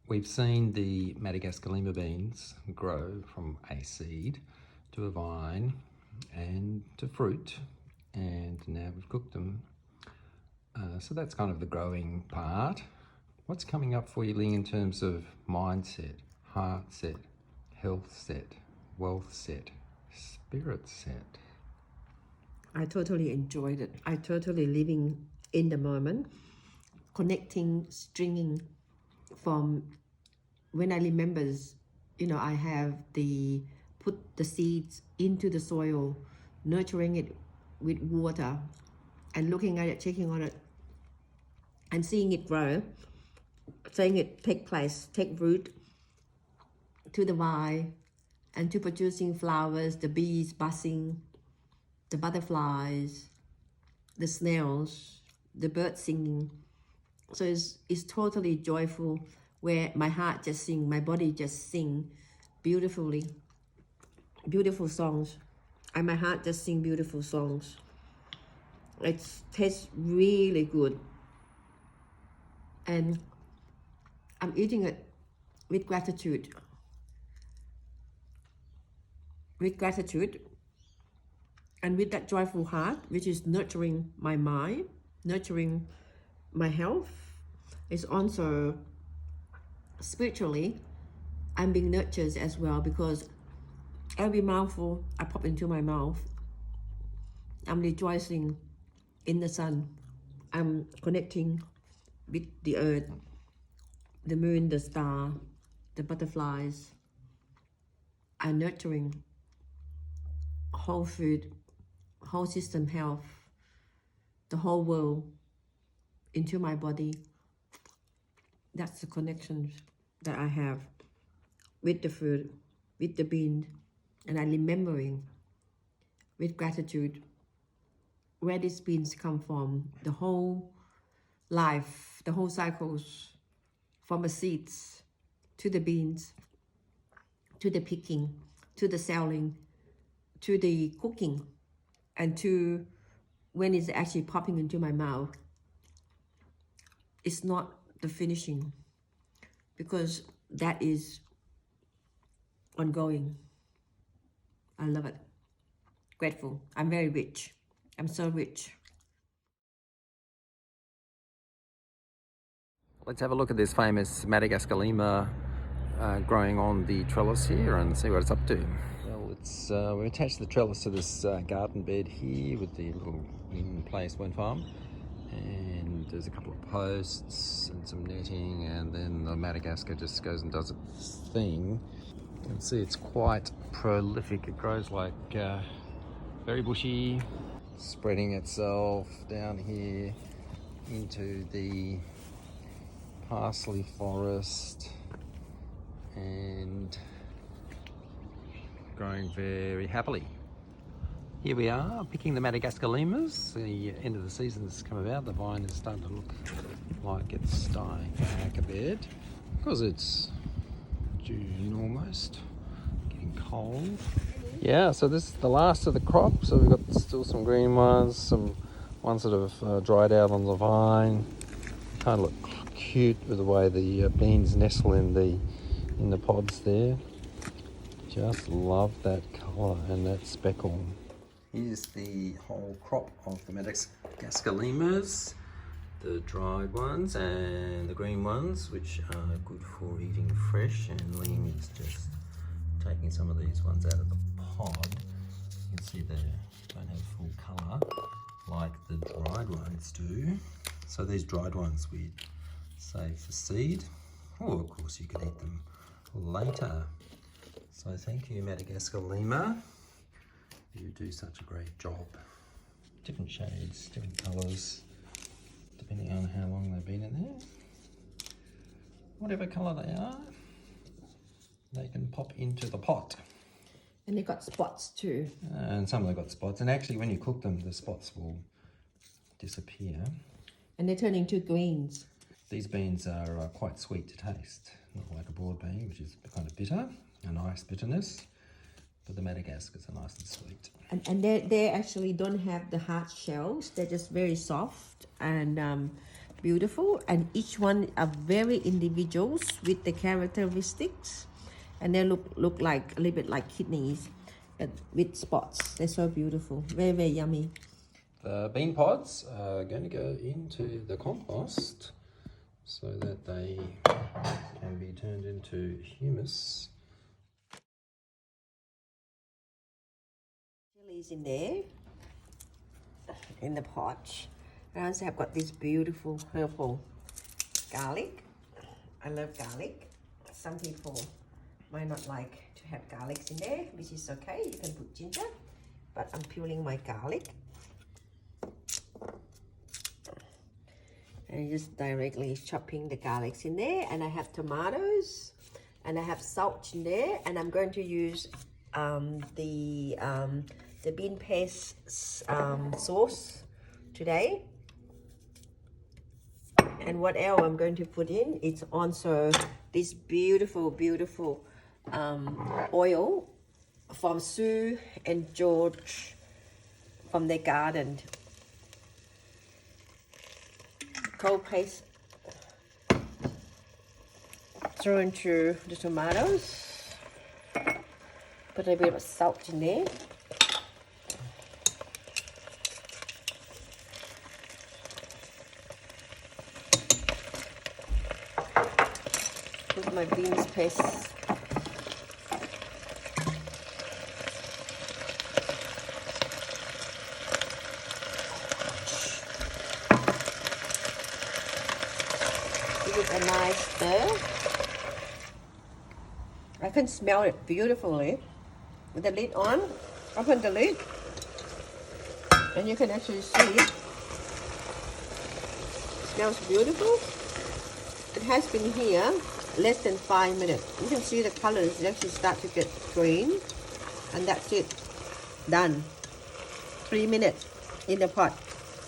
We've seen the Madagascar Lima beans grow from a seed to a vine and to fruit, and now we've cooked them. So that's kind of the growing part. What's coming up for you, Ling, in terms of mindset, heartset, healthset, wealthset, spiritset? I totally enjoyed it. I totally living in the moment, connecting, stringing from when I remembers, I have put the seeds into the soil, nurturing it with water, and looking at it, checking on it, and seeing it grow, seeing it take place, take root to the vine, and to producing flowers, the bees buzzing, the butterflies, the snails, the birds singing. So it's totally joyful, where my heart just sing, my body just sing beautifully, beautiful songs, and my heart just sing beautiful songs. It tastes really good, and I'm eating it with gratitude. With gratitude, and with that joyful heart, which is nurturing my mind, nurturing my health, is also spiritually, I'm being nurtured as well, because every mouthful I pop into my mouth, I'm rejoicing in the sun. I'm connecting with the earth, the moon, the star, the butterflies. I'm nurturing whole food, whole system health, the whole world into my body. That's the connection that I have with the food, with the bean, and I'm remembering with gratitude where these beans come from, the whole life, the whole cycles, from the seeds to the beans, to the picking, to the selling, to the cooking, and to when it's actually popping into my mouth. It's not the finishing, because that is ongoing. I love it. Grateful. I'm very rich. I'm so rich. Let's have a look at this famous Madagascar Lima growing on the trellis here and see what it's up to. Well, we've attached the trellis to this garden bed here with the little in-place wind farm, and there's a couple of posts and some netting, and then the Madagascar just goes and does its thing. You can see it's quite prolific. It grows like very bushy, spreading itself down here into the parsley forest and growing very happily. Here we are picking the Madagascar Limas. The end of the season's come about. The vine is starting to look like it's dying back a bit because it's June almost, getting cold. Yeah, so this is the last of the crop. So we've got still some green ones, some ones that have dried out on the vine. Kind of look cute with the way the beans nestle in the pods there. Just love that colour and that speckle. Here's the whole crop of the Madagascar Limas, the dried ones and the green ones, which are good for eating fresh. And Liam is just taking some of these ones out of the pod. You can see they don't have full colour like the dried ones do. So these dried ones we save for seed, or of course you could eat them later. So thank you, Madagascar Lima. You do such a great job. Different shades, different colours, depending on how long they've been in there. Whatever colour they are, they can pop into the pot. And they got spots too. And some of them got spots. And actually when you cook them, the spots will disappear. And they turn into greens. These beans are quite sweet to taste, not like a broad bean, which is kind of bitter, a nice bitterness, but the Madagascars are nice and sweet. And they actually don't have the hard shells. They're just very soft, and beautiful, and each one are very individuals with the characteristics, and they look like a little bit like kidneys, but with spots. They're so beautiful, very yummy. The bean pods are going to go into the compost so that they can be turned into humus. Chilies in there, in the pot. I also have got this beautiful purple garlic. I love garlic. Some people might not like to have garlics in there, which is okay. You can put ginger, but I'm peeling my garlic. And just directly chopping the garlics in there. And I have tomatoes, and I have salt in there, and I'm going to use the bean paste sauce today. And what else I'm going to put in, it's also this beautiful oil from Sue and George from their garden. Cold paste throw into the tomatoes, put a bit of salt in there. Put my beans paste. Give it a nice stir. I can smell it beautifully. With the lid on, open the lid, and you can actually see it. Smells beautiful. It has been here less than 5 minutes. You can see the colors actually start to get green, and that's it. Done. 3 minutes in the pot.